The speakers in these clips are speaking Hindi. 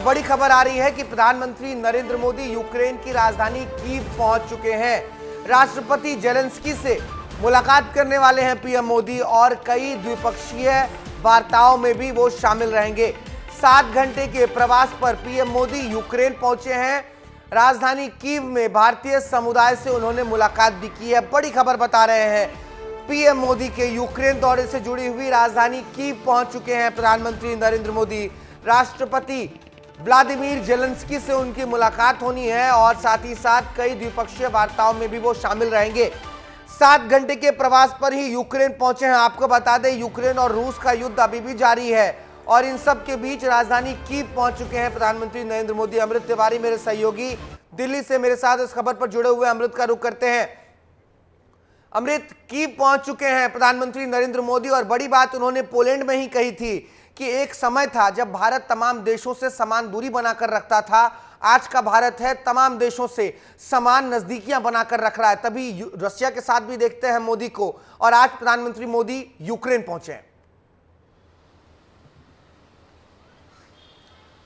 बड़ी खबर आ रही है कि प्रधानमंत्री नरेंद्र मोदी यूक्रेन की राजधानी कीव पहुंच चुके हैं। राष्ट्रपति जेलेंस्की से मुलाकात करने वाले हैं पीएम मोदी और कई द्विपक्षीय वार्ताओं में भी वो शामिल रहेंगे। 7 घंटे के प्रवास पर पीएम मोदी यूक्रेन पहुंचे हैं। राजधानी कीव में भारतीय समुदाय से उन्होंने मुलाकात भी की है। बड़ी खबर बता रहे हैं, पीएम मोदी के यूक्रेन दौरे से जुड़ी हुई राजधानी कीव पहुंच चुके हैं प्रधानमंत्री नरेंद्र मोदी। राष्ट्रपति व्लादिमीर जेलेंस्की से उनकी मुलाकात होनी है और साथ ही साथ कई द्विपक्षीय वार्ताओं में भी वो शामिल रहेंगे। 7 घंटे के प्रवास पर ही यूक्रेन पहुंचे हैं। आपको बता दें, यूक्रेन और रूस का युद्ध अभी भी जारी है और इन सब के बीच राजधानी कीव पहुंच चुके हैं प्रधानमंत्री नरेंद्र मोदी। अमृत तिवारी मेरे सहयोगी दिल्ली से मेरे साथ इस खबर पर जुड़े हुए। अमृत का रुख करते हैं। अमृत, कीव पहुंच चुके हैं प्रधानमंत्री नरेंद्र मोदी और बड़ी बात उन्होंने पोलैंड में ही कही थी कि एक समय था जब भारत तमाम देशों से समान दूरी बनाकर रखता था। आज का भारत है तमाम देशों से समान नजदीकियां बनाकर रख रहा है। तभी रशिया के साथ भी देखते हैं मोदी को, और आज प्रधानमंत्री मोदी यूक्रेन पहुंचे हैं।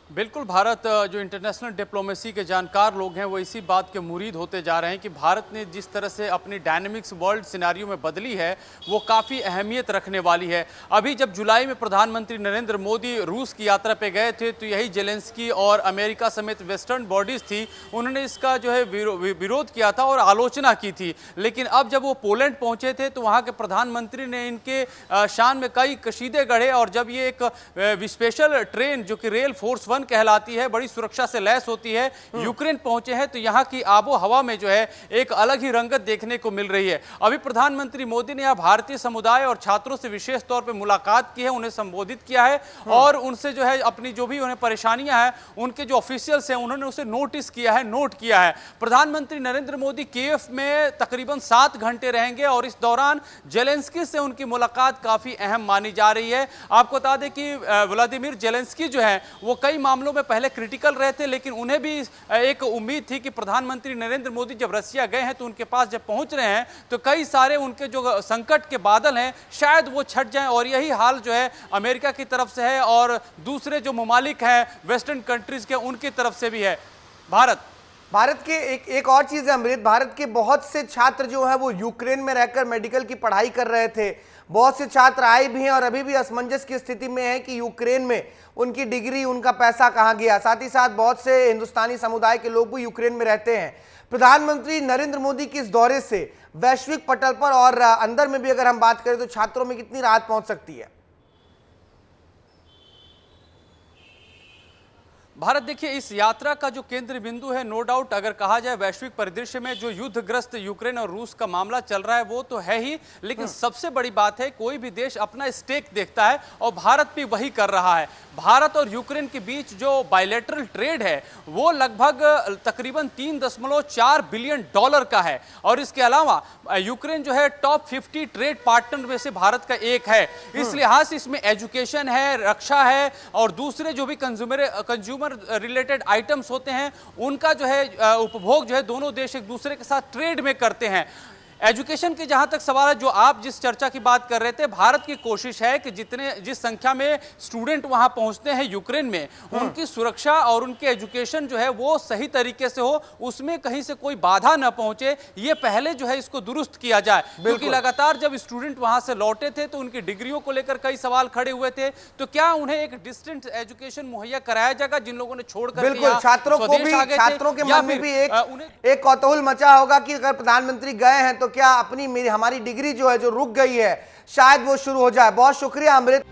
बिल्कुल, भारत जो इंटरनेशनल डिप्लोमेसी के जानकार लोग हैं वो इसी बात के मुरीद होते जा रहे हैं कि भारत ने जिस तरह से अपनी डायनेमिक्स वर्ल्ड सिनेरियो में बदली है वो काफ़ी अहमियत रखने वाली है। अभी जब जुलाई में प्रधानमंत्री नरेंद्र मोदी रूस की यात्रा पे गए थे तो यही जेलेंस्की और अमेरिका समेत वेस्टर्न बॉडीज़ थी, उन्होंने इसका जो है विरोध किया था और आलोचना की थी। लेकिन अब जब वो पोलैंड पहुँचे थे तो वहाँ के प्रधानमंत्री ने इनके शान में कई कशीदे गढ़े और जब ये एक स्पेशल ट्रेन जो कि रेल फोर्स 1 कहलाती है, बड़ी सुरक्षा से लैस होती है, यूक्रेन पहुंचे हैं तो यहां की आबो हवा में जो है एक अलग ही रंगत देखने को मिल रही है। अभी प्रधानमंत्री मोदी ने यहां भारतीय समुदाय और छात्रों से विशेष तौर पे मुलाकात की है, उन्हें संबोधित किया है और उनसे जो है अपनी जो भी उन्हें परेशानियां हैं, उनके जो ऑफिशियल्स हैं उन्होंने उसे नोटिस किया है, नोट किया है। प्रधानमंत्री नरेंद्र मोदी कीव में तकरीबन 7 घंटे रहेंगे और इस दौरान जेलेंस्की से उनकी मुलाकात काफी अहम मानी जा रही है। आपको बता दें कि व्लादिमीर जेलेंस्की जो है वो कई मामलों में पहले क्रिटिकल रहे थे, लेकिन उन्हें भी एक उम्मीद थी कि प्रधानमंत्री नरेंद्र मोदी जब रसिया गए हैं तो उनके पास जब पहुंच रहे हैं तो कई सारे उनके जो संकट के बादल हैं शायद वो छट जाएं, और यही हाल जो है अमेरिका की तरफ से है और दूसरे जो ममालिक हैं वेस्टर्न कंट्रीज के उनकी तरफ से भी है। भारत के एक और चीज है अमृत, भारत के बहुत से छात्र जो है वो यूक्रेन में रहकर मेडिकल की पढ़ाई कर रहे थे। बहुत से छात्र आए भी हैं और अभी भी असमंजस की स्थिति में है कि यूक्रेन में उनकी डिग्री, उनका पैसा कहां गया। साथ ही साथ बहुत से हिंदुस्तानी समुदाय के लोग भी यूक्रेन में रहते हैं। प्रधानमंत्री नरेंद्र मोदी के इस दौरे से वैश्विक पटल पर और अंदर में भी अगर हम बात करें तो छात्रों में कितनी राहत पहुंच सकती है? भारत देखिए, इस यात्रा का जो केंद्र बिंदु है, नो डाउट अगर कहा जाए वैश्विक परिदृश्य में जो युद्धग्रस्त यूक्रेन और रूस का मामला चल रहा है वो तो है ही, लेकिन सबसे बड़ी बात है कोई भी देश अपना स्टेक देखता है और भारत भी वही कर रहा है। भारत और यूक्रेन के बीच जो बायलैटरल ट्रेड है वो लगभग तकरीबन $3.4 बिलियन का है और इसके अलावा यूक्रेन जो है टॉप 50 ट्रेड पार्टनर में से भारत का एक है। इस लिहाज से इसमें एजुकेशन है, रक्षा है और दूसरे जो भी कंज्यूमर रिलेटेड आइटम्स होते हैं उनका जो है उपभोग जो है दोनों देश एक दूसरे के साथ ट्रेड में करते हैं। एजुकेशन की जहां तक सवाल है, जो आप जिस चर्चा की बात कर रहे थे, भारत की कोशिश है कि जिस संख्या में स्टूडेंट वहां पहुंचते हैं यूक्रेन में, उनकी सुरक्षा और उनके एजुकेशन जो है वो सही तरीके से हो, उसमें कहीं से कोई बाधा न पहुंचे, ये पहले जो है इसको दुरुस्त किया जाए। क्योंकि लगातार जब स्टूडेंट वहां से लौटे थे तो उनकी डिग्रियों को लेकर कई सवाल खड़े हुए थे। तो क्या उन्हें एक डिस्टेंस एजुकेशन मुहैया कराया जाएगा जिन लोगों ने छोड़कर बिल्कुल छात्रों के मन में भी एक कौतूहल मचा होगा कि अगर प्रधानमंत्री गए हैं तो क्या हमारी डिग्री जो है जो रुक गई है शायद वो शुरू हो जाए। बहुत शुक्रिया अमृत।